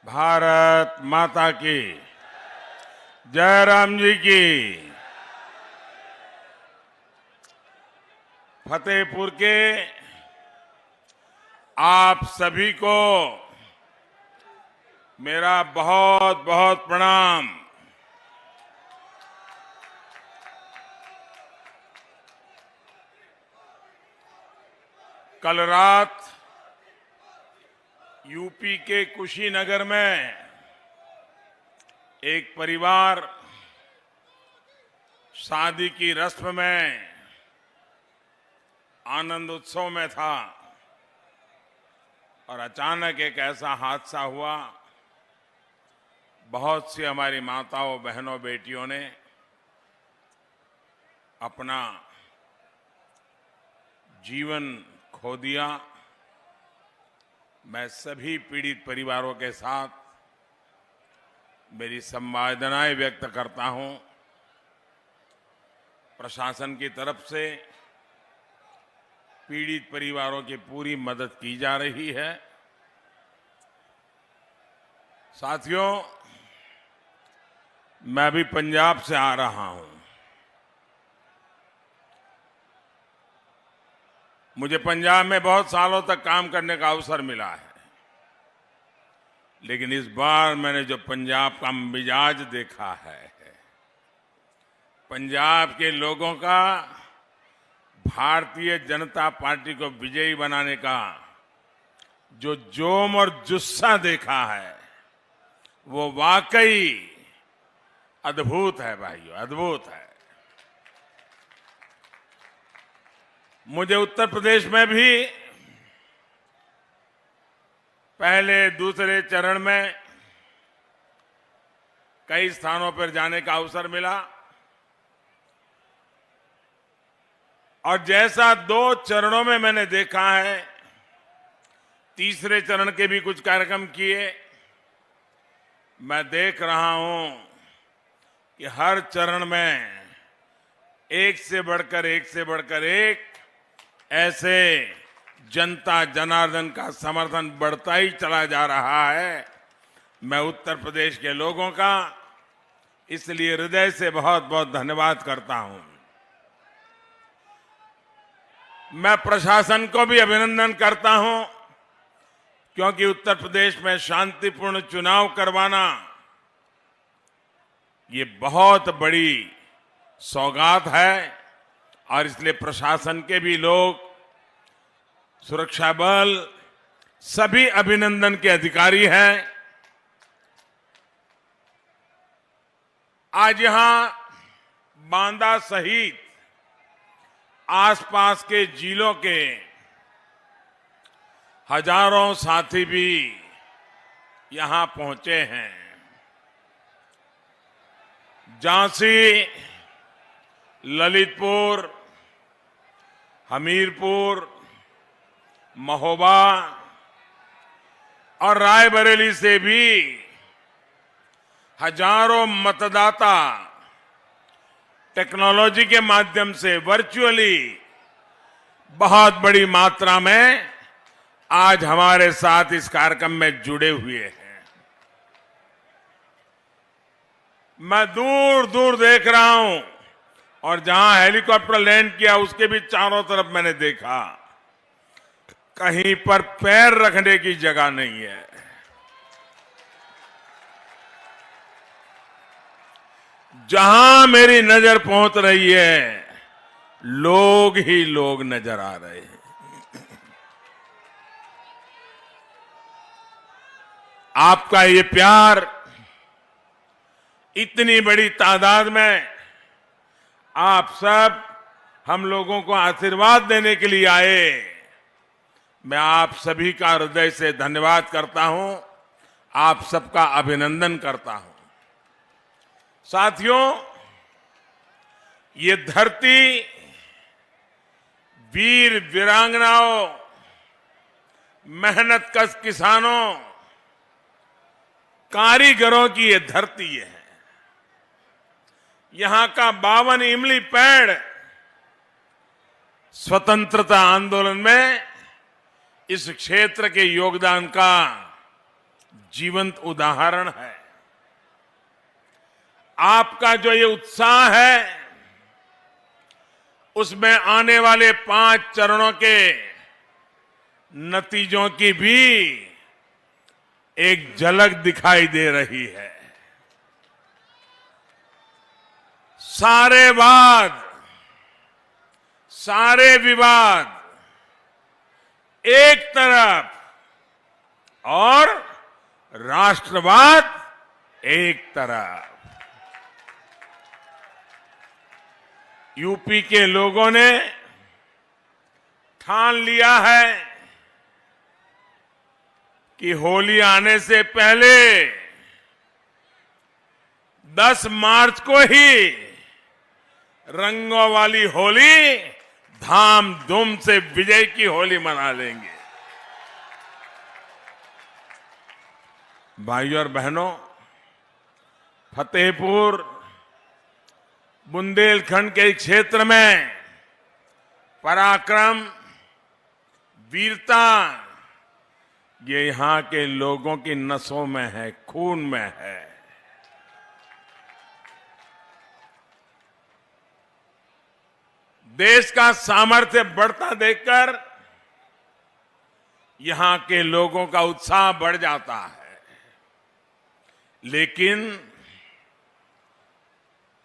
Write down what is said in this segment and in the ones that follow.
भारत माता की जय। राम जी की। फतेहपुर के आप सभी को मेरा बहुत बहुत प्रणाम। कल रात यूपी के कुशीनगर में एक परिवार शादी की रस्म में आनंद उत्सव में था और अचानक एक ऐसा हादसा हुआ। बहुत सी हमारी माताओं, बहनों, बेटियों ने अपना जीवन खो दिया। मैं सभी पीड़ित परिवारों के साथ मेरी संवेदनाएं व्यक्त करता हूं। प्रशासन की तरफ से पीड़ित परिवारों की पूरी मदद की जा रही है। साथियों, मैं भी पंजाब से आ रहा हूं। मुझे पंजाब में बहुत सालों तक काम करने का अवसर मिला है, लेकिन इस बार मैंने जो पंजाब का मिजाज देखा है, पंजाब के लोगों का भारतीय जनता पार्टी को विजयी बनाने का जो जोम और जुस्सा देखा है, वो वाकई अद्भुत है भाइयों, अद्भुत है। मुझे उत्तर प्रदेश में भी पहले दूसरे चरण में कई स्थानों पर जाने का अवसर मिला और जैसा 2 चरणों में मैंने देखा है, तीसरे चरण के भी कुछ कार्यक्रम किए। मैं देख रहा हूं कि हर चरण में एक से बढ़कर एक ऐसे जनता जनार्दन का समर्थन बढ़ता ही चला जा रहा है। मैं उत्तर प्रदेश के लोगों का इसलिए हृदय से बहुत बहुत धन्यवाद करता हूं। मैं प्रशासन को भी अभिनंदन करता हूं, क्योंकि उत्तर प्रदेश में शांतिपूर्ण चुनाव करवाना ये बहुत बड़ी सौगात है और इसलिए प्रशासन के भी लोग, सुरक्षा बल, सभी अभिनंदन के अधिकारी हैं। आज यहां बांदा सहित आसपास के जिलों के हजारों साथी भी यहां पहुंचे हैं। झांसी, ललितपुर, हमीरपुर, महोबा और रायबरेली से भी हजारों मतदाता टेक्नोलॉजी के माध्यम से वर्चुअली बहुत बड़ी मात्रा में आज हमारे साथ इस कार्यक्रम में जुड़े हुए हैं। मैं दूर दूर देख रहा हूं और जहां हेलीकॉप्टर लैंड किया उसके भी चारों तरफ मैंने देखा, कहीं पर पैर रखने की जगह नहीं है। जहां मेरी नजर पहुंच रही है, लोग ही लोग नजर आ रहे हैं। आपका ये प्यार, इतनी बड़ी तादाद में आप सब हम लोगों को आशीर्वाद देने के लिए आए, मैं आप सभी का हृदय से धन्यवाद करता हूं, आप सबका अभिनंदन करता हूं। साथियों, ये धरती वीर वीरांगनाओं, मेहनतकश किसानों, कारीगरों की ये धरती है। यहां का 52 इमली पेड़ स्वतंत्रता आंदोलन में इस क्षेत्र के योगदान का जीवंत उदाहरण है। आपका जो ये उत्साह है, उसमें आने वाले 5 चरणों के नतीजों की भी एक झलक दिखाई दे रही है। सारे वाद, सारे विवाद एक तरफ और राष्ट्रवाद एक तरफ। यूपी के लोगों ने ठान लिया है कि होली आने से पहले 10 मार्च को ही रंगों वाली होली धाम धूम से विजय की होली मना लेंगे। भाइयों और बहनों, फतेहपुर बुंदेलखंड के क्षेत्र में पराक्रम, वीरता ये यहां के लोगों की नसों में है, खून में है। देश का सामर्थ्य बढ़ता देखकर यहां के लोगों का उत्साह बढ़ जाता है, लेकिन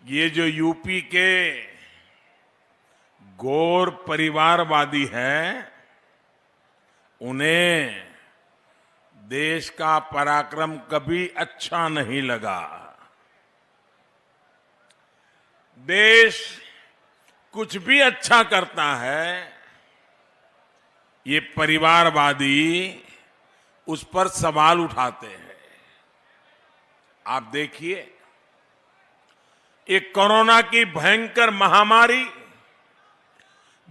ये जो यूपी के गौर परिवारवादी हैं, उन्हें देश का पराक्रम कभी अच्छा नहीं लगा। देश कुछ भी अच्छा करता है, ये परिवारवादी उस पर सवाल उठाते हैं। आप देखिए, एक कोरोना की भयंकर महामारी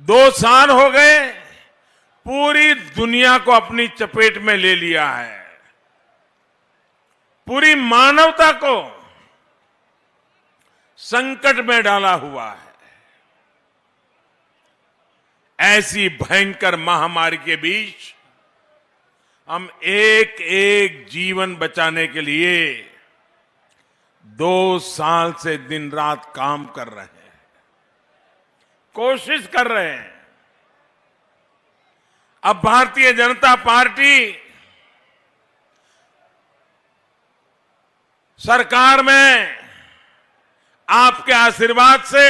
2 साल हो गए, पूरी दुनिया को अपनी चपेट में ले लिया है, पूरी मानवता को संकट में डाला हुआ है। ऐसी भयंकर महामारी के बीच हम एक एक जीवन बचाने के लिए 2 साल से दिन रात काम कर रहे हैं, कोशिश कर रहे हैं। अब भारतीय जनता पार्टी सरकार में आपके आशीर्वाद से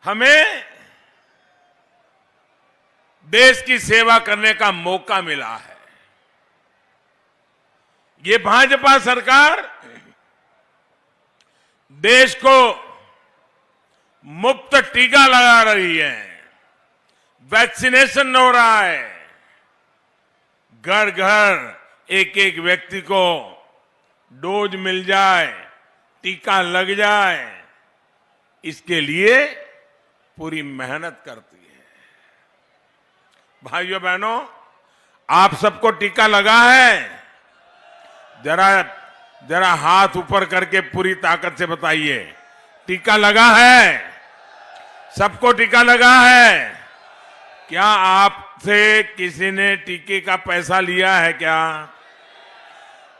हमें देश की सेवा करने का मौका मिला है। ये भाजपा सरकार देश को मुफ्त टीका लगा रही है, वैक्सीनेशन हो रहा है, घर घर एक एक व्यक्ति को डोज मिल जाए, टीका लग जाए, इसके लिए पूरी मेहनत करती है। भाइयों बहनों, आप सबको टीका लगा है? जरा हाथ ऊपर करके पूरी ताकत से बताइए, टीका लगा है? सबको टीका लगा है? क्या आपसे किसी ने टीके का पैसा लिया है क्या?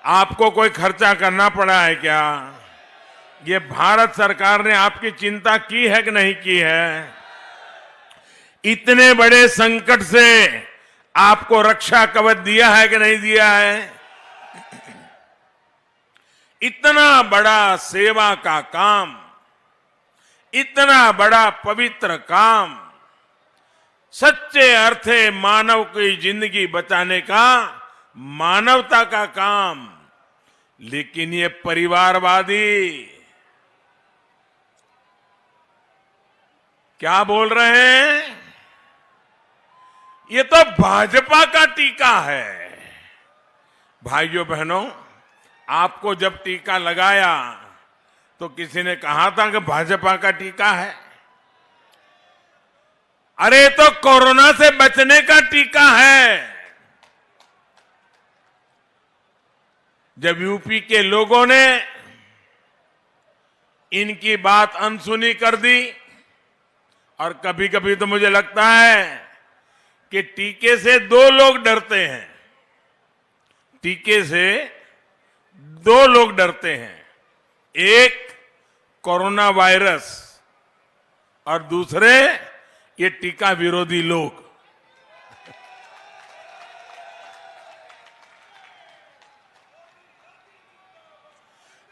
आपको कोई खर्चा करना पड़ा है क्या? ये भारत सरकार ने आपकी चिंता की है कि नहीं की है? इतने बड़े संकट से आपको रक्षा कवच दिया है कि नहीं दिया है? इतना बड़ा सेवा का काम, इतना बड़ा पवित्र काम, सच्चे अर्थे मानव की जिंदगी बचाने का, मानवता का काम, लेकिन ये परिवारवादी क्या बोल रहे हैं? ये तो भाजपा का टीका है। भाइयों बहनों, आपको जब टीका लगाया तो किसी ने कहा था कि भाजपा का टीका है? अरे तो कोरोना से बचने का टीका है। जब यूपी के लोगों ने इनकी बात अनसुनी कर दी, और कभी कभी तो मुझे लगता है कि टीके से 2 लोग डरते हैं, टीके से दो लोग डरते हैं, एक कोरोना वायरस और दूसरे ये टीका विरोधी लोग।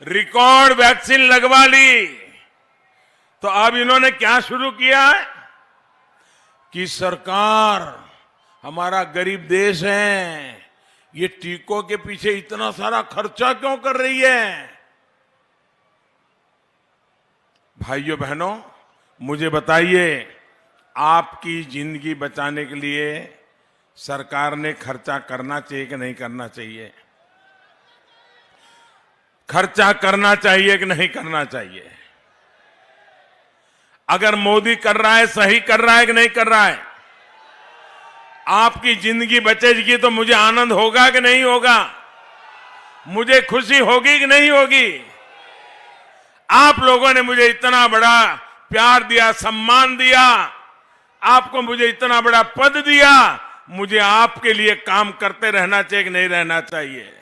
रिकॉर्ड वैक्सीन लगवा ली तो अब इन्होंने क्या शुरू किया है कि सरकार, हमारा गरीब देश है, ये टीकों के पीछे इतना सारा खर्चा क्यों कर रही है। भाइयों बहनों, मुझे बताइए, आपकी जिंदगी बचाने के लिए सरकार ने खर्चा करना चाहिए कि नहीं करना चाहिए? खर्चा करना चाहिए कि नहीं करना चाहिए? अगर मोदी कर रहा है, सही कर रहा है कि नहीं कर रहा है? आपकी जिंदगी बचेगी तो मुझे आनंद होगा कि नहीं होगा? मुझे खुशी होगी कि नहीं होगी? आप लोगों ने मुझे इतना बड़ा प्यार दिया, सम्मान दिया, आपको मुझे इतना बड़ा पद दिया, मुझे आपके लिए काम करते रहना चाहिए कि नहीं रहना चाहिए?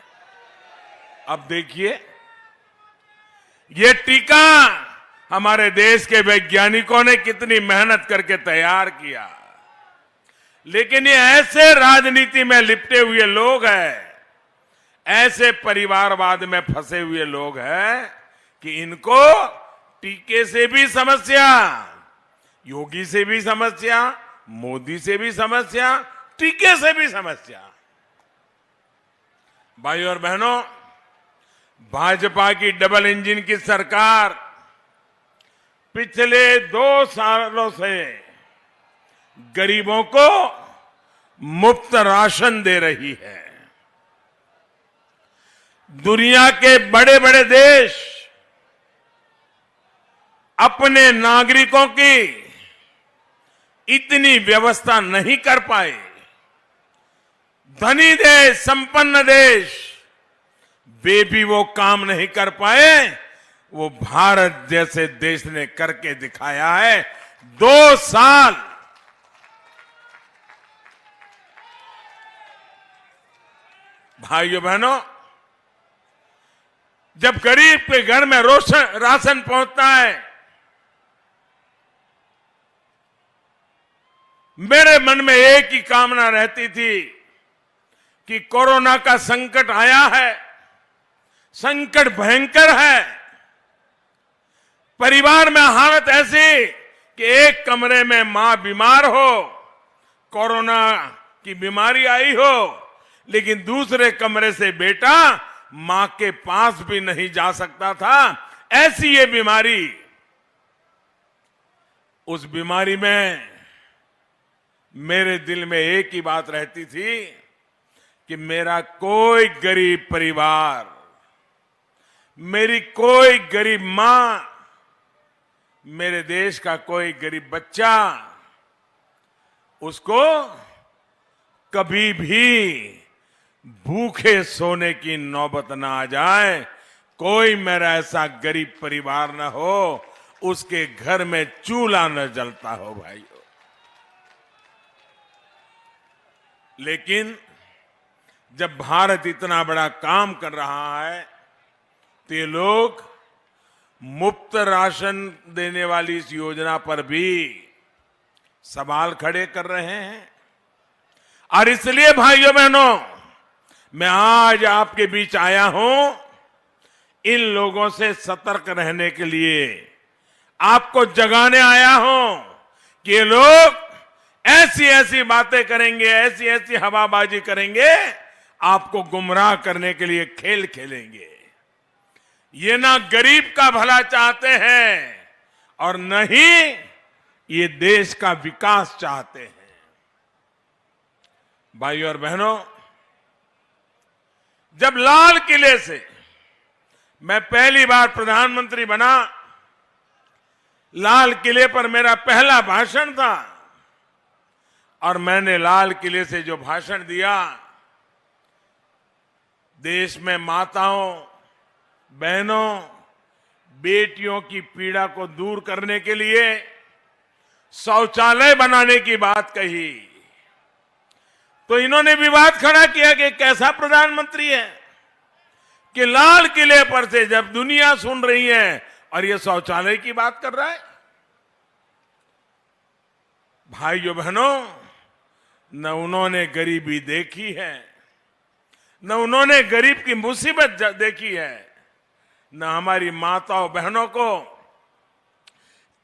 अब देखिए, ये टीका हमारे देश के वैज्ञानिकों ने कितनी मेहनत करके तैयार किया, लेकिन ये ऐसे राजनीति में लिपटे हुए लोग हैं, ऐसे परिवारवाद में फंसे हुए लोग हैं कि इनको टीके से भी समस्या, योगी से भी समस्या, मोदी से भी समस्या, टीके से भी समस्या। भाइयों और बहनों, भाजपा की डबल इंजन की सरकार पिछले 2 सालों से गरीबों को मुफ्त राशन दे रही है। दुनिया के बड़े बड़े देश अपने नागरिकों की इतनी व्यवस्था नहीं कर पाए। धनी देश, संपन्न देश, वे भी वो काम नहीं कर पाए, वो भारत जैसे देश ने करके दिखाया है। 2 साल भाइयों बहनों, जब गरीब के घर में राशन पहुंचता है, मेरे मन में एक ही कामना रहती थी कि कोरोना का संकट आया है, संकट भयंकर है, परिवार में हालत ऐसी कि एक कमरे में मां बीमार हो, कोरोना की बीमारी आई हो, लेकिन दूसरे कमरे से बेटा मां के पास भी नहीं जा सकता था। ऐसी ये बीमारी, उस बीमारी में मेरे दिल में एक ही बात रहती थी कि मेरा कोई गरीब परिवार, मेरी कोई गरीब मां, मेरे देश का कोई गरीब बच्चा, उसको कभी भी भूखे सोने की नौबत ना आ जाए। कोई मेरा ऐसा गरीब परिवार ना हो उसके घर में चूल्हा न जलता हो भाइयों। लेकिन जब भारत इतना बड़ा काम कर रहा है तो ये लोग मुफ्त राशन देने वाली इस योजना पर भी सवाल खड़े कर रहे हैं। और इसलिए भाइयों बहनों, मैं आज आपके बीच आया हूं इन लोगों से सतर्क रहने के लिए, आपको जगाने आया हूं कि ये लोग ऐसी ऐसी बातें करेंगे, ऐसी ऐसी हवाबाजी करेंगे, आपको गुमराह करने के लिए खेल खेलेंगे। ये ना गरीब का भला चाहते हैं और न ही ये देश का विकास चाहते हैं। भाइयों और बहनों, जब लाल किले से मैं पहली बार प्रधानमंत्री बना, लाल किले पर मेरा पहला भाषण था और मैंने लाल किले से जो भाषण दिया, देश में माताओं, बहनों, बेटियों की पीड़ा को दूर करने के लिए शौचालय बनाने की बात कही, तो इन्होंने विवाद खड़ा किया कि कैसा प्रधानमंत्री है कि लाल किले पर से जब दुनिया सुन रही है और ये शौचालय की बात कर रहा है। भाइयों बहनों, न उन्होंने गरीबी देखी है, न उन्होंने गरीब की मुसीबत देखी है, न हमारी माताओं बहनों को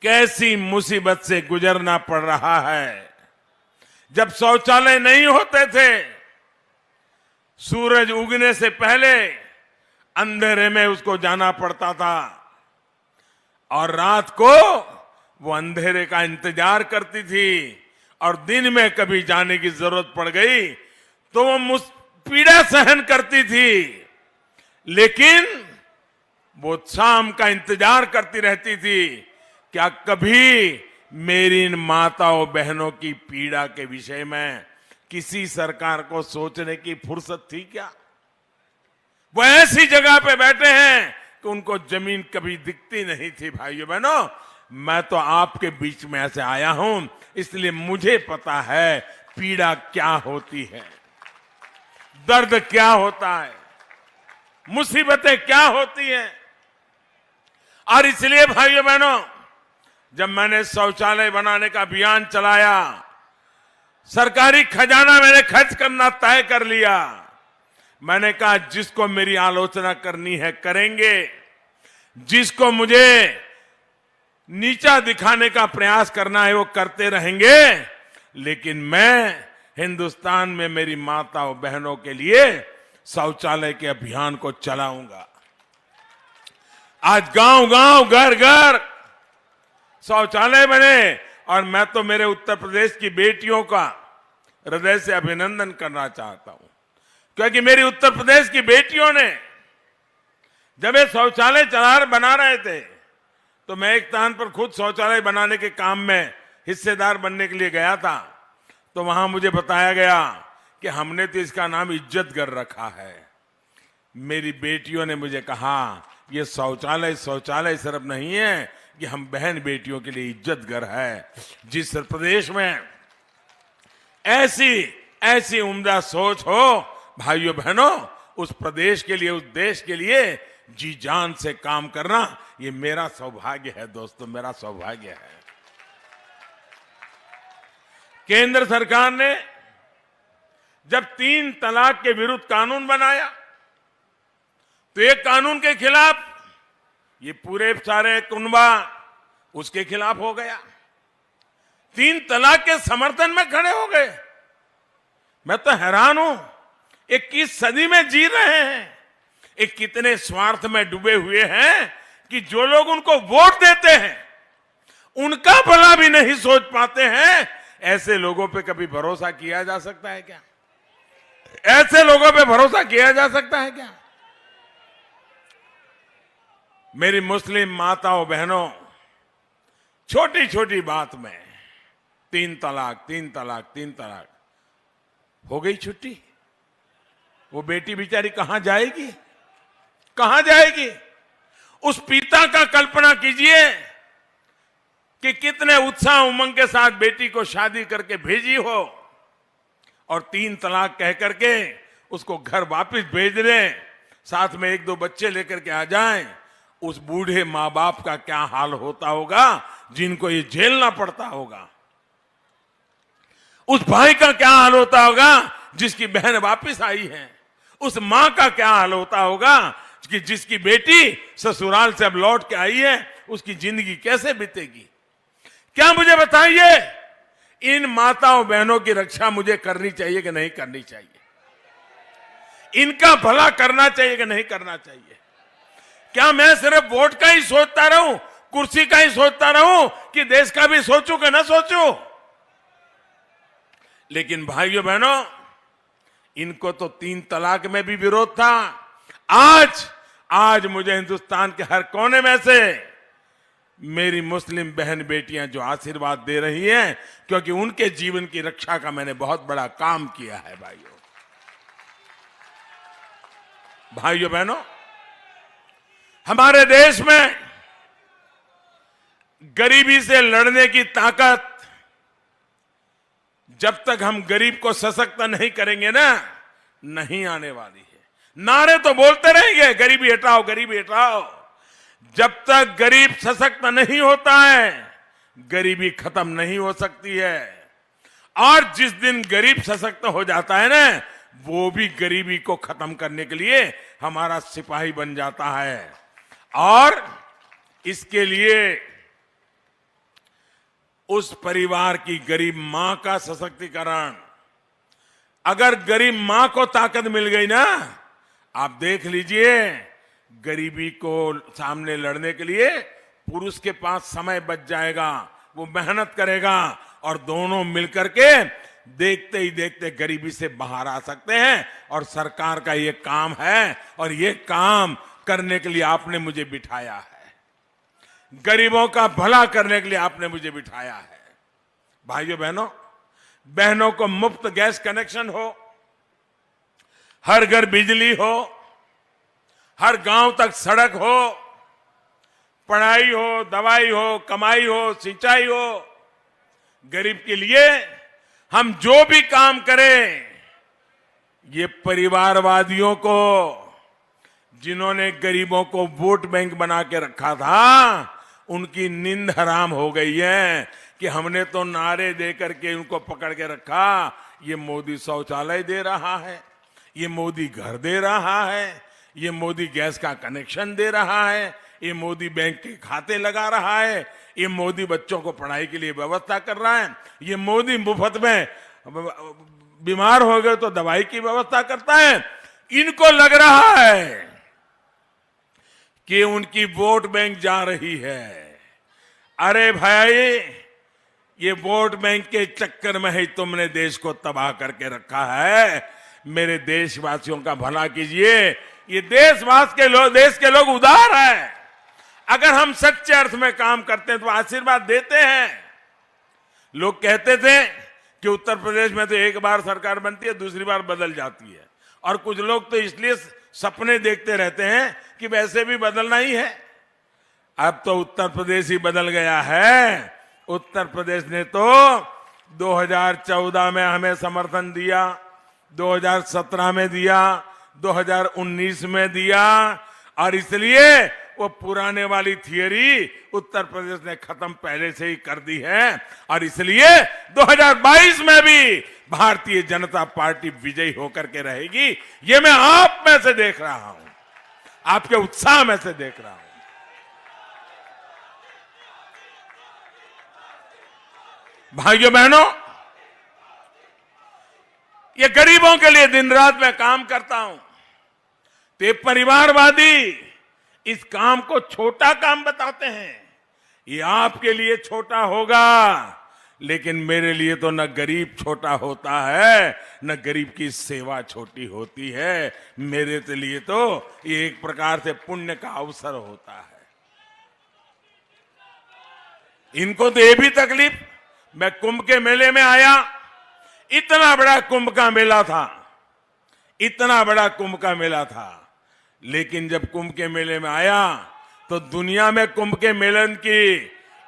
कैसी मुसीबत से गुजरना पड़ रहा है। जब शौचालय नहीं होते थे, सूरज उगने से पहले अंधेरे में उसको जाना पड़ता था और रात को वो अंधेरे का इंतजार करती थी और दिन में कभी जाने की जरूरत पड़ गई तो वो पीड़ा सहन करती थी, लेकिन वो शाम का इंतजार करती रहती थी। क्या कभी मेरी इन माताओं बहनों की पीड़ा के विषय में किसी सरकार को सोचने की फुर्सत थी क्या? वो ऐसी जगह पे बैठे हैं कि उनको जमीन कभी दिखती नहीं थी। भाइयों बहनों, मैं तो आपके बीच में ऐसे आया हूं, इसलिए मुझे पता है पीड़ा क्या होती है, दर्द क्या होता है, मुसीबतें क्या होती हैं। और इसलिए भाइयों बहनों, जब मैंने शौचालय बनाने का अभियान चलाया, सरकारी खजाना मैंने खर्च करना तय कर लिया। मैंने कहा जिसको मेरी आलोचना करनी है करेंगे, जिसको मुझे नीचा दिखाने का प्रयास करना है वो करते रहेंगे, लेकिन मैं हिंदुस्तान में मेरी माताओं बहनों के लिए शौचालय के अभियान को चलाऊंगा। आज गांव गांव घर घर शौचालय बने और मैं तो मेरे उत्तर प्रदेश की बेटियों का हृदय से अभिनंदन करना चाहता हूं, क्योंकि मेरी उत्तर प्रदेश की बेटियों ने जब ये शौचालय बना रहे थे तो मैं एक स्थान पर खुद शौचालय बनाने के काम में हिस्सेदार बनने के लिए गया था। तो वहां मुझे बताया गया कि हमने तो इसका नाम इज्जतघर रखा है। मेरी बेटियों ने मुझे कहा ये शौचालय सिर्फ नहीं है कि हम बहन बेटियों के लिए इज्जतघर है। जिस प्रदेश में ऐसी उम्दा सोच हो भाइयों बहनों, उस प्रदेश के लिए, उस देश के लिए जी जान से काम करना ये मेरा सौभाग्य है। दोस्तों, मेरा सौभाग्य है। केंद्र सरकार ने जब 3 तलाक के विरुद्ध कानून बनाया तो एक कानून के खिलाफ ये पूरे सारे कुनबा उसके खिलाफ हो गया, 3 तलाक के समर्थन में खड़े हो गए। मैं तो हैरान हूं, 21 सदी में जी रहे हैं, एक कितने स्वार्थ में डूबे हुए हैं कि जो लोग उनको वोट देते हैं उनका भला भी नहीं सोच पाते हैं। ऐसे लोगों पे कभी भरोसा किया जा सकता है क्या? ऐसे लोगों पे भरोसा किया जा सकता है क्या? मेरी मुस्लिम माताओं बहनों, छोटी छोटी बात में 3 तलाक हो गई छुट्टी। वो बेटी बेचारी कहां जाएगी? कहां जाएगी? उस पिता का कल्पना कीजिए कि कितने उत्साह उमंग के साथ बेटी को शादी करके भेजी हो और 3 तलाक कह करके उसको घर वापस भेज दें, साथ में 1-2 बच्चे लेकर के आ जाएं। उस बूढ़े मां बाप का क्या हाल होता होगा जिनको ये झेलना पड़ता होगा। उस भाई का क्या हाल होता होगा जिसकी बहन वापस आई है। उस मां का क्या हाल होता होगा कि जिसकी बेटी ससुराल से अब लौट के आई है, उसकी जिंदगी कैसे बीतेगी? क्या मुझे बताइए, इन माताओं बहनों की रक्षा मुझे करनी चाहिए कि नहीं करनी चाहिए? इनका भला करना चाहिए कि नहीं करना चाहिए? क्या मैं सिर्फ वोट का ही सोचता रहूं, कुर्सी का ही सोचता रहूं कि देश का भी सोचूं कि ना सोचूं? लेकिन भाइयों बहनों, इनको तो 3 तलाक में भी विरोध था। आज मुझे हिंदुस्तान के हर कोने में से मेरी मुस्लिम बहन बेटियां जो आशीर्वाद दे रही हैं, क्योंकि उनके जीवन की रक्षा का मैंने बहुत बड़ा काम किया है। भाइयों बहनों, हमारे देश में गरीबी से लड़ने की ताकत जब तक हम गरीब को सशक्त नहीं करेंगे ना, नहीं आने वाली है। नारे तो बोलते रहेंगे गरीबी हटाओ, गरीबी हटाओ। जब तक गरीब सशक्त नहीं होता है, गरीबी खत्म नहीं हो सकती है। और जिस दिन गरीब सशक्त हो जाता है ना, वो भी गरीबी को खत्म करने के लिए हमारा सिपाही बन जाता है। और इसके लिए उस परिवार की गरीब मां का सशक्तिकरण, अगर गरीब मां को ताकत मिल गई ना, आप देख लीजिए गरीबी को सामने लड़ने के लिए पुरुष के पास समय बच जाएगा, वो मेहनत करेगा और दोनों मिलकर के देखते ही देखते गरीबी से बाहर आ सकते हैं। और सरकार का ये काम है और ये काम करने के लिए आपने मुझे बिठाया है। गरीबों का भला करने के लिए आपने मुझे बिठाया है। भाइयों बहनों को मुफ्त गैस कनेक्शन हो, हर घर बिजली हो, हर गांव तक सड़क हो, पढ़ाई हो, दवाई हो, कमाई हो, सिंचाई हो। गरीब के लिए हम जो भी काम करें, ये परिवारवादियों को, जिन्होंने गरीबों को वोट बैंक बना के रखा था, उनकी नींद हराम हो गई है कि हमने तो नारे दे करके उनको पकड़ के रखा। ये मोदी शौचालय दे रहा है, ये मोदी घर दे रहा है, ये मोदी गैस का कनेक्शन दे रहा है, ये मोदी बैंक के खाते लगा रहा है, ये मोदी बच्चों को पढ़ाई के लिए व्यवस्था कर रहा है, ये मोदी मुफ्त में बीमार हो गए तो दवाई की व्यवस्था करता है। इनको लग रहा है कि उनकी वोट बैंक जा रही है। अरे भाई, ये वोट बैंक के चक्कर में ही तुमने देश को तबाह करके रखा है। मेरे देशवासियों का भला कीजिए। ये देश के लोग उदार हैं। अगर हम सच्चे अर्थ में काम करते हैं तो आशीर्वाद देते हैं। लोग कहते थे कि उत्तर प्रदेश में तो एक बार सरकार बनती है, दूसरी बार बदल जाती है, और कुछ लोग तो इसलिए सपने देखते रहते हैं कि वैसे भी बदलना ही है। अब तो उत्तर प्रदेश ही बदल गया है। उत्तर प्रदेश ने तो 2014 में हमें समर्थन दिया, 2017 में दिया, 2019 में दिया, और इसलिए वो पुराने वाली थियरी उत्तर प्रदेश ने खत्म पहले से ही कर दी है। और इसलिए 2022 में भी भारतीय जनता पार्टी विजयी होकर के रहेगी। ये मैं आप में से देख रहा हूं, आपके उत्साह में से देख रहा हूं। भाइयों बहनों, ये गरीबों के लिए दिन रात मैं काम करता हूं। तो ये परिवारवादी इस काम को छोटा काम बताते हैं। ये आपके लिए छोटा होगा, लेकिन मेरे लिए तो न गरीब छोटा होता है, न गरीब की सेवा छोटी होती है। मेरे लिए तो ये एक प्रकार से पुण्य का अवसर होता है। इनको तो ये भी तकलीफ। मैं कुंभ के मेले में आया, इतना बड़ा कुंभ का मेला था, इतना बड़ा कुंभ का मेला था, लेकिन जब कुंभ के मेले में आया तो दुनिया में कुंभ के मेलन की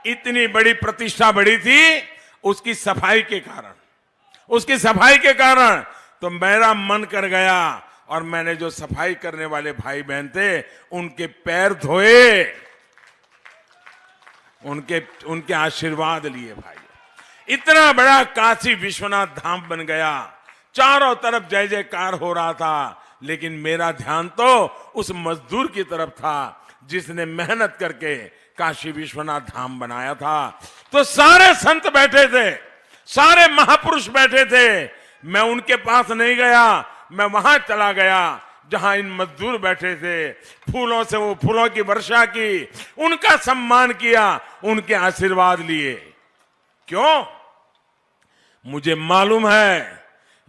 इतनी बड़ी प्रतिष्ठा बढ़ी थी उसकी सफाई के कारण। उसकी सफाई के कारण तो मेरा मन कर गया, और मैंने जो सफाई करने वाले भाई बहन थे उनके पैर धोए, उनके आशीर्वाद लिए। भाई, इतना बड़ा काशी विश्वनाथ धाम बन गया, चारों तरफ जय जयकार हो रहा था, लेकिन मेरा ध्यान तो उस मजदूर की तरफ था जिसने मेहनत करके काशी विश्वनाथ धाम बनाया था। तो सारे संत बैठे थे, सारे महापुरुष बैठे थे। मैं उनके पास नहीं गया, मैं वहां चला गया जहां इन मजदूर बैठे थे। फूलों से वो फूलों की वर्षा की, उनका सम्मान किया, उनके आशीर्वाद लिए। क्यों? मुझे मालूम है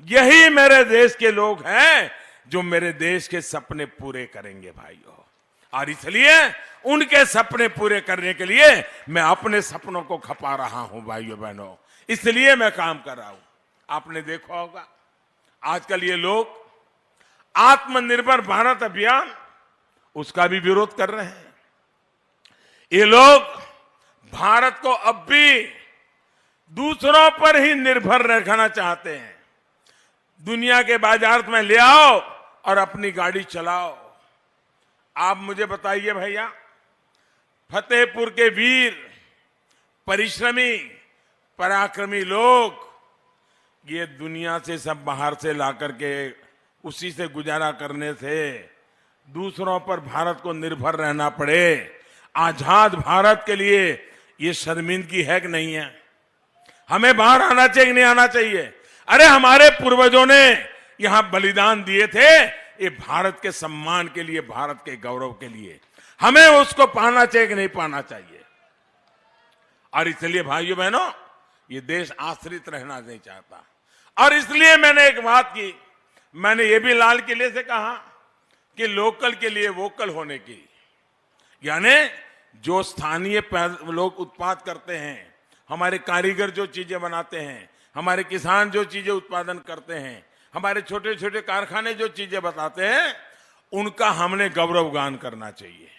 यही मेरे देश के लोग हैं जो मेरे देश के सपने पूरे करेंगे भाइयों। और इसलिए उनके सपने पूरे करने के लिए मैं अपने सपनों को खपा रहा हूं भाइयों बहनों। इसलिए मैं काम कर रहा हूं। आपने देखा होगा आजकल ये लोग आत्मनिर्भर भारत अभियान, उसका भी विरोध कर रहे हैं। ये लोग भारत को अब भी दूसरों पर ही निर्भर रहना चाहते हैं। दुनिया के बाजार में ले आओ और अपनी गाड़ी चलाओ। आप मुझे बताइए भैया, फतेहपुर के वीर, परिश्रमी, पराक्रमी लोग ये दुनिया से सब बाहर से ला करके उसी से गुजारा करने से दूसरों पर भारत को निर्भर रहना पड़े। आजाद भारत के लिए ये शर्मिंदगी है कि नहीं है? हमें बाहर आना चाहिए कि नहीं आना चाहिए? अरे हमारे पूर्वजों ने यहां बलिदान दिए थे, ये भारत के सम्मान के लिए, भारत के गौरव के लिए। हमें उसको पाना चाहिए कि नहीं पाना चाहिए? और इसलिए भाइयों बहनों, ये देश आश्रित रहना नहीं चाहता। और इसलिए मैंने एक बात की, मैंने ये भी लाल किले से कहा कि लोकल के लिए वोकल होने की, यानी जो स्थानीय लोग उत्पाद करते हैं, हमारे कारीगर जो चीजें बनाते हैं, हमारे किसान जो चीजें उत्पादन करते हैं, हमारे छोटे छोटे कारखाने जो चीजें बताते हैं, उनका हमने गौरवगान करना चाहिए।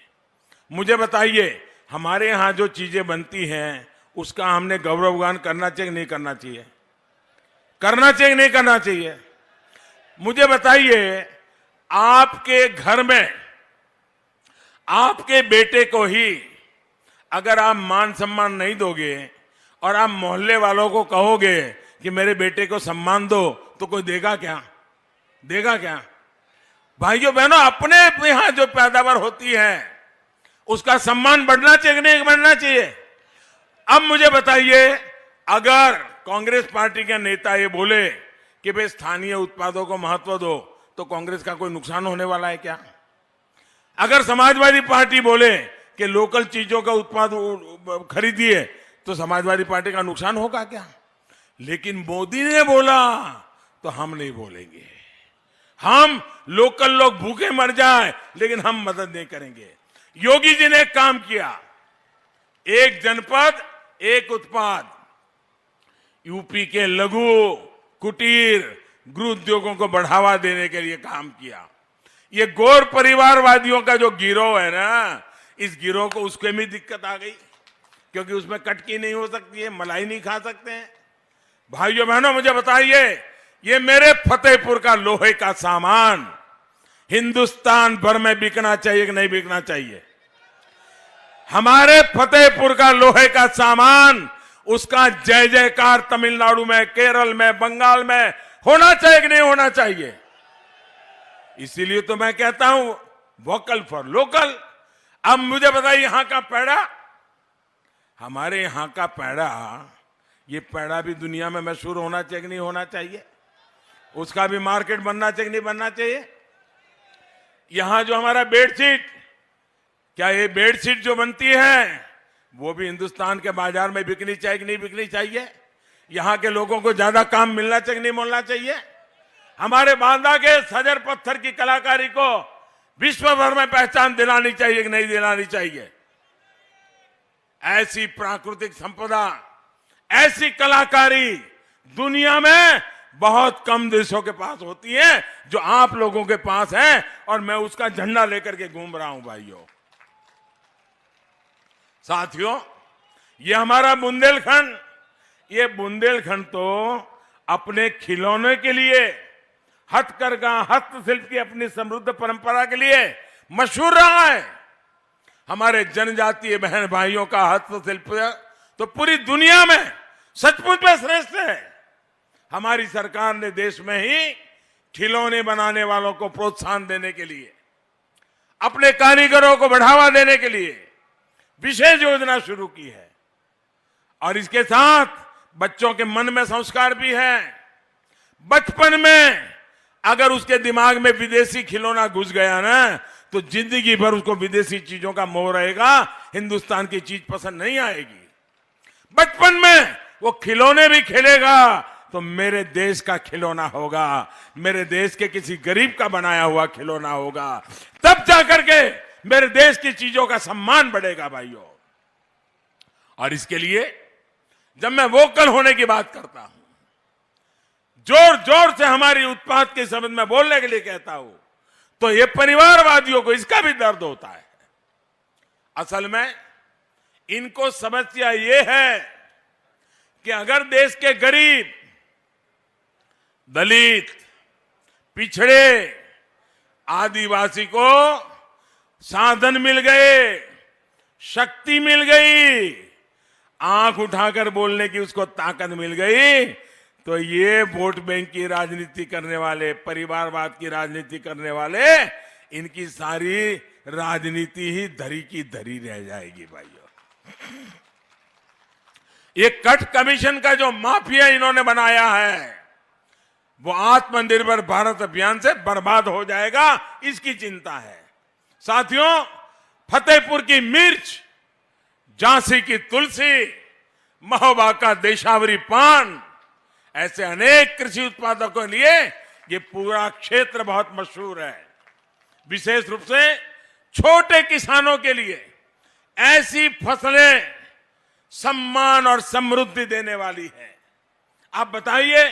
मुझे बताइए, हमारे यहां जो चीजें बनती हैं उसका हमने गौरवगान करना चाहिए नहीं करना चाहिए? करना चाहिए नहीं करना चाहिए? मुझे बताइए, आपके घर में आपके बेटे को ही अगर आप मान सम्मान नहीं दोगे और आप मोहल्ले वालों को कहोगे कि मेरे बेटे को सम्मान दो, तो कोई देगा क्या? देगा क्या? भाइयों बहनों, अपने यहां जो पैदावार होती है उसका सम्मान बढ़ना चाहिए कि नहीं बढ़ना चाहिए? अब मुझे बताइए, अगर कांग्रेस पार्टी के नेता ये बोले कि भाई स्थानीय उत्पादों को महत्व दो, तो कांग्रेस का कोई नुकसान होने वाला है क्या? अगर समाजवादी पार्टी बोले कि लोकल चीजों का उत्पाद खरीदिए, तो समाजवादी पार्टी का नुकसान होगा क्या? लेकिन मोदी ने बोला तो हम नहीं बोलेंगे। हम लोकल लोग भूखे मर जाए लेकिन हम मदद नहीं करेंगे। योगी जी ने एक काम किया, एक जनपद एक उत्पाद, यूपी के लघु कुटीर गृह उद्योगों को बढ़ावा देने के लिए काम किया। ये गौर परिवारवादियों का जो गिरोह है ना, इस गिरोह को उसके में दिक्कत आ गई, क्योंकि उसमें कटकी नहीं हो सकती है, मलाई नहीं खा सकते हैं। भाइयों बहनों, मुझे बताइए, ये मेरे फतेहपुर का लोहे का सामान हिंदुस्तान भर में बिकना चाहिए कि नहीं बिकना चाहिए? हमारे फतेहपुर का लोहे का सामान, उसका जय जयकार तमिलनाडु में, केरल में, बंगाल में होना चाहिए कि नहीं होना चाहिए? इसीलिए तो मैं कहता हूं वोकल फॉर लोकल। अब मुझे बताइए, यहां का पेड़ा, हमारे यहां का पेड़ा, ये पेड़ा भी दुनिया में मशहूर होना चाहिए कि नहीं होना चाहिए? उसका भी मार्केट बनना चाहिए कि नहीं बनना चाहिए? यहां जो हमारा बेडशीट, क्या ये बेडशीट जो बनती है वो भी हिंदुस्तान के बाजार में बिकनी चाहिए कि नहीं बिकनी चाहिए? यहां के लोगों को ज्यादा काम मिलना चाहिए कि नहीं मिलना चाहिए? हमारे बांदा के सजर पत्थर की कलाकारी को विश्व भर में पहचान दिलानी चाहिए कि नहीं दिलानी चाहिए? ऐसी प्राकृतिक संपदा, ऐसी कलाकारी दुनिया में बहुत कम देशों के पास होती है, जो आप लोगों के पास है, और मैं उसका झंडा लेकर के घूम रहा हूं। भाइयों साथियों, ये हमारा बुंदेलखंड, ये बुंदेलखंड तो अपने खिलौने के लिए, हथकरघा हस्तशिल्प की अपनी समृद्ध परंपरा के लिए मशहूर रहा है। हमारे जनजातीय बहन भाइयों का हस्तशिल्प तो पूरी दुनिया में सचमुच में श्रेष्ठ है। हमारी सरकार ने देश में ही खिलौने बनाने वालों को प्रोत्साहन देने के लिए, अपने कारीगरों को बढ़ावा देने के लिए विशेष योजना शुरू की है। और इसके साथ बच्चों के मन में संस्कार भी है। बचपन में अगर उसके दिमाग में विदेशी खिलौना घुस गया ना, तो जिंदगी भर उसको विदेशी चीजों का मोह रहेगा, हिंदुस्तान की चीज पसंद नहीं आएगी। बचपन में वो खिलौने भी खेलेगा तो मेरे देश का खिलौना होगा, मेरे देश के किसी गरीब का बनाया हुआ खिलौना होगा, तब जाकर के मेरे देश की चीजों का सम्मान बढ़ेगा। भाइयों, और इसके लिए जब मैं वोकल होने की बात करता हूं, जोर जोर से हमारी उत्पाद के संबंध में बोलने के लिए कहता हूं, तो ये परिवारवादियों को इसका भी दर्द होता है। असल में इनको समस्या ये है कि अगर देश के गरीब, दलित, पिछड़े, आदिवासी को साधन मिल गए, शक्ति मिल गई, आंख उठाकर बोलने की उसको ताकत मिल गई, तो ये वोट बैंक की राजनीति करने वाले, परिवारवाद की राजनीति करने वाले, इनकी सारी राजनीति ही धरी की धरी रह जाएगी भाइयों। ये कट कमीशन का जो माफिया इन्होंने बनाया है, वो आत्मनिर्भर भारत अभियान से बर्बाद हो जाएगा, इसकी चिंता है। साथियों, फतेहपुर की मिर्च, झांसी की तुलसी, महोबा का देशावरी पान, ऐसे अनेक कृषि उत्पादों के लिए ये पूरा क्षेत्र बहुत मशहूर है। विशेष रूप से छोटे किसानों के लिए ऐसी फसलें सम्मान और समृद्धि देने वाली है। आप बताइए,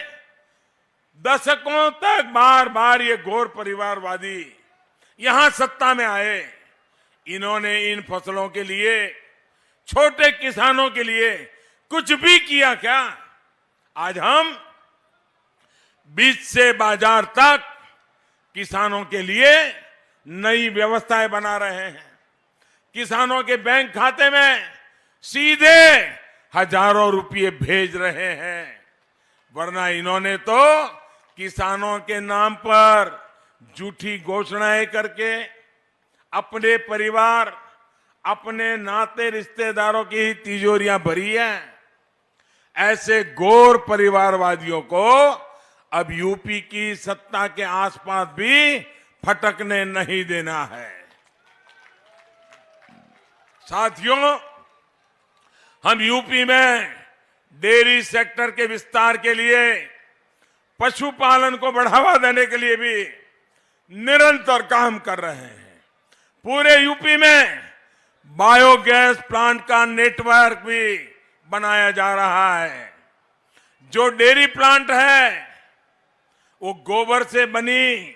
दशकों तक बार बार ये घोर परिवारवादी यहां सत्ता में आए, इन्होंने इन फसलों के लिए, छोटे किसानों के लिए कुछ भी किया क्या? आज हम बीज से बाजार तक किसानों के लिए नई व्यवस्थाएं बना रहे हैं। किसानों के बैंक खाते में सीधे हजारों रुपये भेज रहे हैं, वरना इन्होंने तो किसानों के नाम पर झूठी घोषणाएं करके अपने परिवार, अपने नाते रिश्तेदारों की ही तिजोरियां भरी हैं। ऐसे घोर परिवारवादियों को अब यूपी की सत्ता के आसपास भी फटकने नहीं देना है। साथियों, हम यूपी में डेयरी सेक्टर के विस्तार के लिए, पशुपालन को बढ़ावा देने के लिए भी निरंतर काम कर रहे हैं। पूरे यूपी में बायोगैस प्लांट का नेटवर्क भी बनाया जा रहा है। जो डेयरी प्लांट है वो गोबर से बनी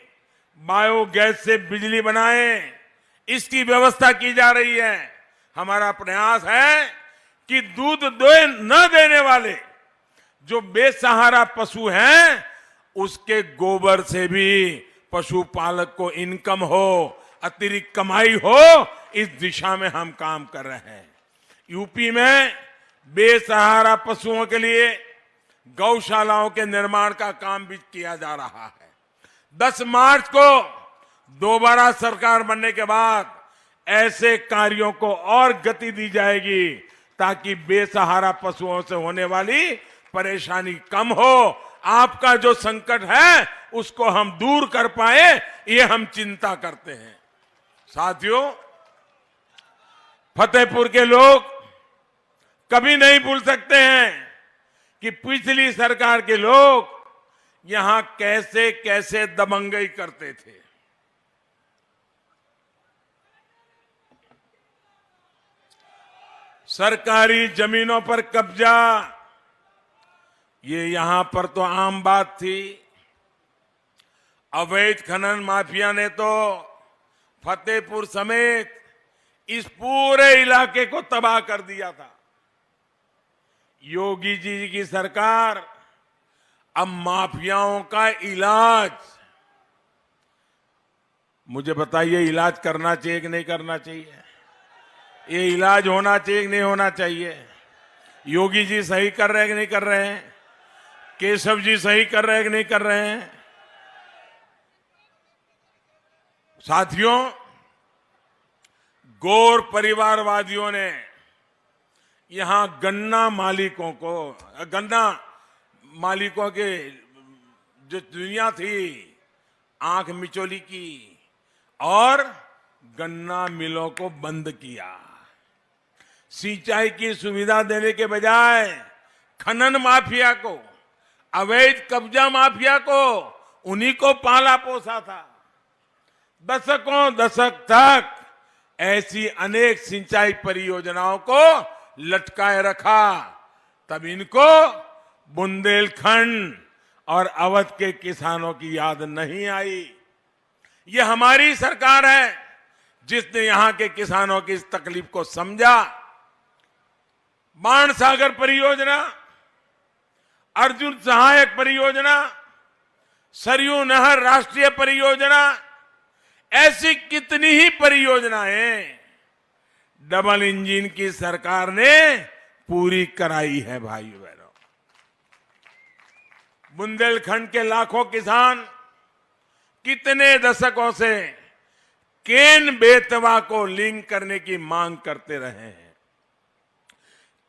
बायोगैस से बिजली बनाए, इसकी व्यवस्था की जा रही है। हमारा प्रयास है कि दूध न देने वाले जो बेसहारा पशु हैं, उसके गोबर से भी पशुपालक को इनकम हो, अतिरिक्त कमाई हो, इस दिशा में हम काम कर रहे हैं। यूपी में बेसहारा पशुओं के लिए गौशालाओं के निर्माण का काम भी किया जा रहा है। 10 मार्च को दोबारा सरकार बनने के बाद ऐसे कार्यों को और गति दी जाएगी ताकि बेसहारा पशुओं से होने वाली परेशानी कम हो। आपका जो संकट है उसको हम दूर कर पाए, ये हम चिंता करते हैं। साथियों, फतेहपुर के लोग कभी नहीं भूल सकते हैं कि पिछली सरकार के लोग यहां कैसे कैसे दबंगई करते थे। सरकारी जमीनों पर कब्जा, ये यहां पर तो आम बात थी। अवैध खनन माफिया ने तो फतेहपुर समेत इस पूरे इलाके को तबाह कर दिया था। योगी जी की सरकार अब माफियाओं का इलाज, मुझे बताइए, इलाज करना चाहिए कि नहीं करना चाहिए? ये इलाज होना चाहिए कि नहीं होना चाहिए? योगी जी सही कर रहे हैं कि नहीं कर रहे हैं? केशव जी सही कर रहे हैं कि नहीं कर रहे हैं? साथियों, घोर परिवारवादियों ने यहां गन्ना मालिकों के जो दुनिया थी, आंख मिचौली की और गन्ना मिलों को बंद किया। सिंचाई की सुविधा देने के बजाय खनन माफिया को, अवैध कब्जा माफिया को, उन्हीं को पाला पोसा था। दशक तक ऐसी अनेक सिंचाई परियोजनाओं को लटकाए रखा, तब इनको बुंदेलखंड और अवध के किसानों की याद नहीं आई। ये हमारी सरकार है जिसने यहां के किसानों की इस तकलीफ को समझा। बाणसागर परियोजना अर्जुन सहायक परियोजना, सरयू नहर राष्ट्रीय परियोजना, ऐसी कितनी ही परियोजनाएं डबल इंजन की सरकार ने पूरी कराई है। भाइयों बहनों, बुंदेलखंड के लाखों किसान कितने दशकों से केन बेतवा को लिंक करने की मांग करते रहे हैं।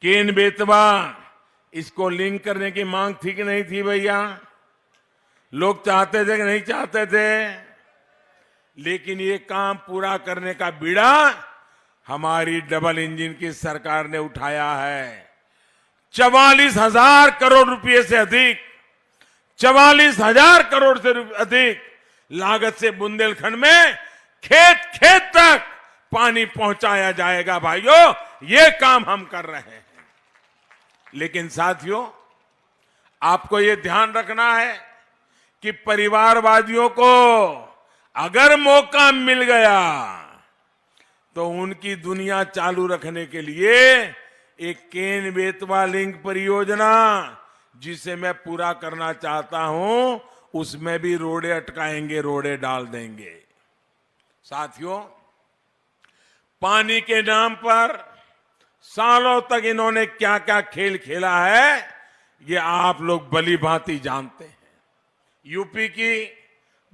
केन बेतवा, इसको लिंक करने की मांग थी कि नहीं थी भैया? लोग चाहते थे कि नहीं चाहते थे? लेकिन ये काम पूरा करने का बीड़ा हमारी डबल इंजन की सरकार ने उठाया है। 44,000 करोड़ रुपए से अधिक, 44,000 करोड़ से अधिक लागत से बुंदेलखंड में खेत खेत तक पानी पहुंचाया जाएगा। भाइयों, ये काम हम कर रहे हैं। लेकिन साथियों, आपको ये ध्यान रखना है कि परिवारवादियों को अगर मौका मिल गया तो उनकी दुनिया चालू रखने के लिए एक केन बेतवा लिंक परियोजना, जिसे मैं पूरा करना चाहता हूं, उसमें भी रोड़े अटकाएंगे, रोड़े डाल देंगे। साथियों, पानी के नाम पर सालों तक इन्होंने क्या क्या खेल खेला है, ये आप लोग भली भांति जानते हैं। यूपी की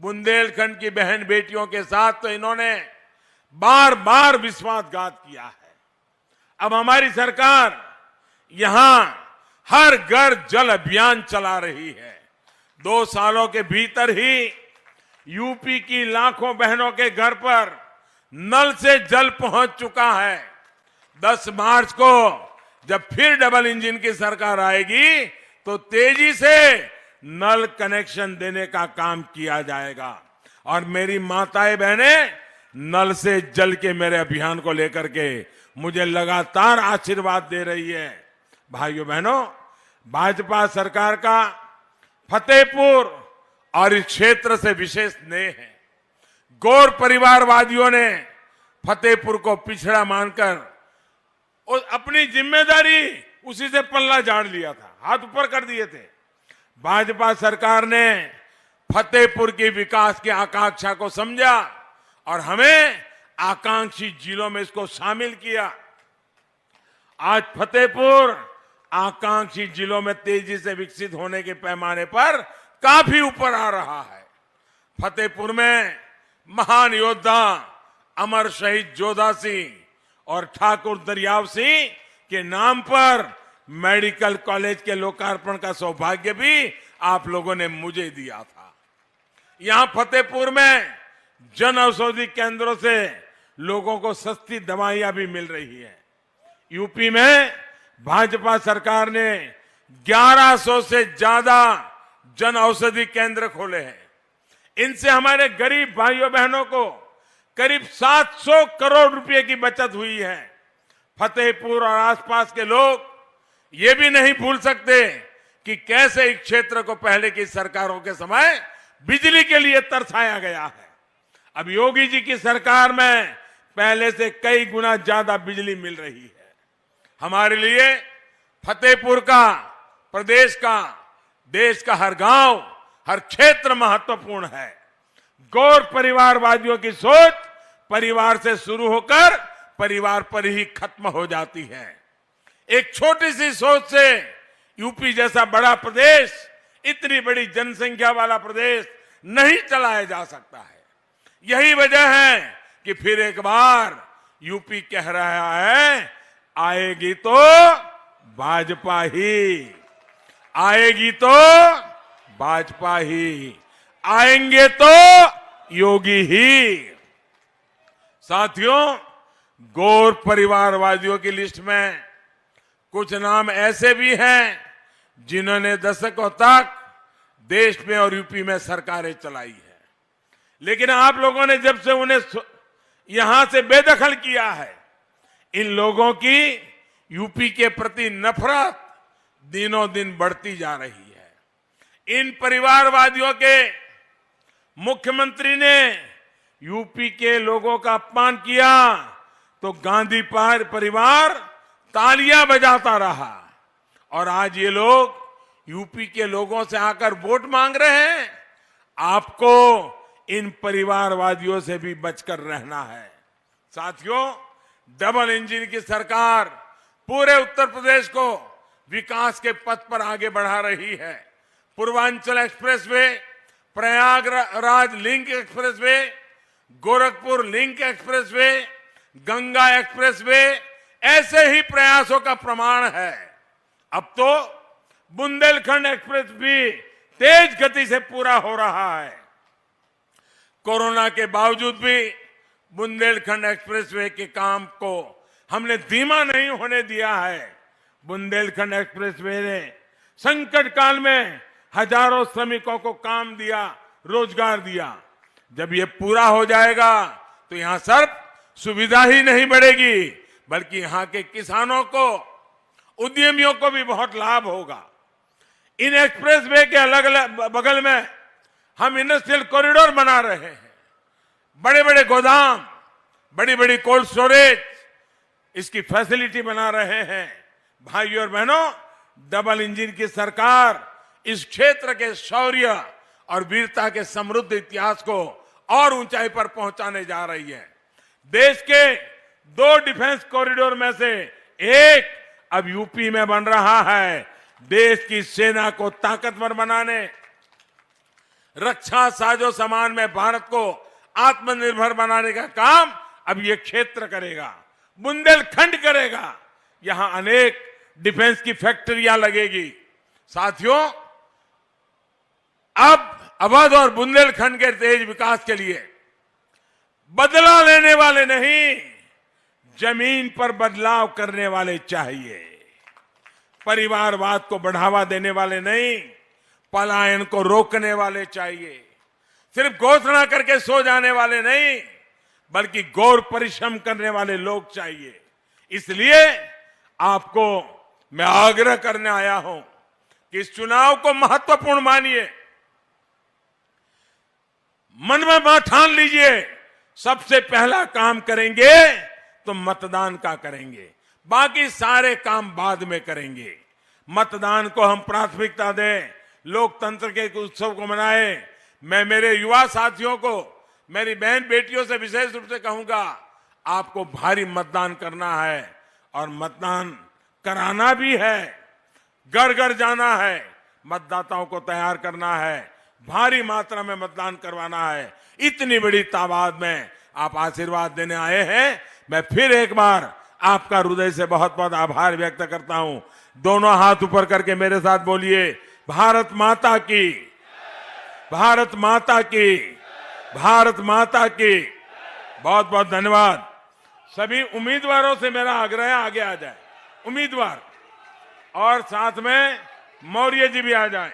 बुंदेलखंड की बहन बेटियों के साथ तो इन्होंने बार बार विश्वासघात किया है। अब हमारी सरकार यहां हर घर जल अभियान चला रही है। 2 सालों के भीतर ही यूपी की लाखों बहनों के घर पर नल से जल पहुंच चुका है। 10 मार्च को जब फिर डबल इंजन की सरकार आएगी तो तेजी से नल कनेक्शन देने का काम किया जाएगा। और मेरी माताएं बहनें नल से जल के मेरे अभियान को लेकर के मुझे लगातार आशीर्वाद दे रही है। भाइयों बहनों, भाजपा सरकार का फतेहपुर और इस क्षेत्र से विशेष स्नेह है। गौर परिवारवादियों ने फतेहपुर को पिछड़ा मानकर और अपनी जिम्मेदारी उसी से पल्ला झाड़ लिया था, हाथ ऊपर कर दिए थे। भाजपा सरकार ने फतेहपुर की विकास की आकांक्षा को समझा और हमें आकांक्षी जिलों में इसको शामिल किया। आज फतेहपुर आकांक्षी जिलों में तेजी से विकसित होने के पैमाने पर काफी ऊपर आ रहा है। फतेहपुर में महान योद्धा अमर शहीद जोधा सिंह और ठाकुर दरियाव सिंह के नाम पर मेडिकल कॉलेज के लोकार्पण का सौभाग्य भी आप लोगों ने मुझे दिया था। यहां फतेहपुर में जन औषधि केंद्रों से लोगों को सस्ती दवाइयां भी मिल रही है। यूपी में भाजपा सरकार ने 1100 से ज्यादा जन औषधि केंद्र खोले हैं। इनसे हमारे गरीब भाइयों बहनों को करीब 700 करोड़ रुपए की बचत हुई है। फतेहपुर और आसपास के लोग ये भी नहीं भूल सकते कि कैसे इस क्षेत्र को पहले की सरकारों के समय बिजली के लिए तरसाया गया है। अब योगी जी की सरकार में पहले से कई गुना ज्यादा बिजली मिल रही है। हमारे लिए फतेहपुर का, प्रदेश का, देश का हर गांव, हर क्षेत्र महत्वपूर्ण है। गौर परिवारवादियों की सोच परिवार से शुरू होकर परिवार पर ही खत्म हो जाती है। एक छोटी सी सोच से यूपी जैसा बड़ा प्रदेश, इतनी बड़ी जनसंख्या वाला प्रदेश नहीं चलाया जा सकता है। यही वजह है कि फिर एक बार यूपी कह रहा है, आएगी तो भाजपा ही, आएगी तो भाजपा ही, आएंगे तो योगी ही। साथियों, गौर परिवारवादियों की लिस्ट में कुछ नाम ऐसे भी हैं जिन्होंने दशकों तक देश में और यूपी में सरकारें चलाई है। लेकिन आप लोगों ने जब से उन्हें यहां से बेदखल किया है, इन लोगों की यूपी के प्रति नफरत दिनों दिन बढ़ती जा रही है। इन परिवारवादियों के मुख्यमंत्री ने यूपी के लोगों का अपमान किया तो गांधी परिवार तालियां बजाता रहा और आज ये लोग यूपी के लोगों से आकर वोट मांग रहे हैं, आपको इन परिवारवादियों से भी बचकर रहना है। साथियों, डबल इंजन की सरकार पूरे उत्तर प्रदेश को विकास के पथ पर आगे बढ़ा रही है। Purvanchal expressway, Prayagraj link expressway, Gorakhpur link expressway, Ganga expressway ऐसे ही प्रयासों का प्रमाण है। अब तो बुंदेलखंड एक्सप्रेस भी तेज गति से पूरा हो रहा है। कोरोना के बावजूद भी बुंदेलखंड एक्सप्रेसवे के काम को हमने धीमा नहीं होने दिया है। बुंदेलखंड एक्सप्रेसवे ने संकट काल में हजारों श्रमिकों को काम दिया, रोजगार दिया। जब ये पूरा हो जाएगा तो यहां सिर्फ सुविधा ही नहीं बढ़ेगी, बल्कि यहां के किसानों को, उद्यमियों को भी बहुत लाभ होगा। इन एक्सप्रेसवे के अलग अलग बगल में हम इंडस्ट्रियल कॉरिडोर बना रहे हैं, बड़े बड़े गोदाम, बड़ी बड़ी कोल्ड स्टोरेज, इसकी फैसिलिटी बना रहे हैं। भाइयों और बहनों, डबल इंजन की सरकार इस क्षेत्र के शौर्य और वीरता के समृद्ध इतिहास को और ऊंचाई पर पहुंचाने जा रही है। देश के 2 डिफेंस कॉरिडोर में से एक अब यूपी में बन रहा है। देश की सेना को ताकतवर बनाने, रक्षा साजो सामान में भारत को आत्मनिर्भर बनाने का काम अब ये क्षेत्र करेगा, बुंदेलखंड करेगा। यहां अनेक डिफेंस की फैक्ट्रियां लगेगी। साथियों, अब अवध और बुंदेलखंड के तेज विकास के लिए बदला लेने वाले नहीं, जमीन पर बदलाव करने वाले चाहिए। परिवारवाद को बढ़ावा देने वाले नहीं, पलायन को रोकने वाले चाहिए। सिर्फ घोषणा करके सो जाने वाले नहीं, बल्कि गौर परिश्रम करने वाले लोग चाहिए। इसलिए आपको मैं आग्रह करने आया हूं कि इस चुनाव को महत्वपूर्ण मानिए, मन में ठान लीजिए, सबसे पहला काम करेंगे तो मतदान का करेंगे, बाकी सारे काम बाद में करेंगे। मतदान को हम प्राथमिकता दें, लोकतंत्र के उत्सव को मनाएं। मैं मेरे युवा साथियों को, मेरी बहन बेटियों से विशेष रूप से कहूंगा, आपको भारी मतदान करना है और मतदान कराना भी है। घर घर जाना है, मतदाताओं को तैयार करना है, भारी मात्रा में मतदान करवाना है। इतनी बड़ी तादाद में आप आशीर्वाद देने आए हैं। मैं फिर एक बार आपका हृदय से बहुत बहुत आभार व्यक्त करता हूं। दोनों हाथ ऊपर करके मेरे साथ बोलिए, भारत माता की, भारत माता की, भारत माता की। बहुत बहुत धन्यवाद। सभी उम्मीदवारों से मेरा आग्रह है, आगे आ जाए उम्मीदवार, और साथ में मौर्य जी भी आ जाएं।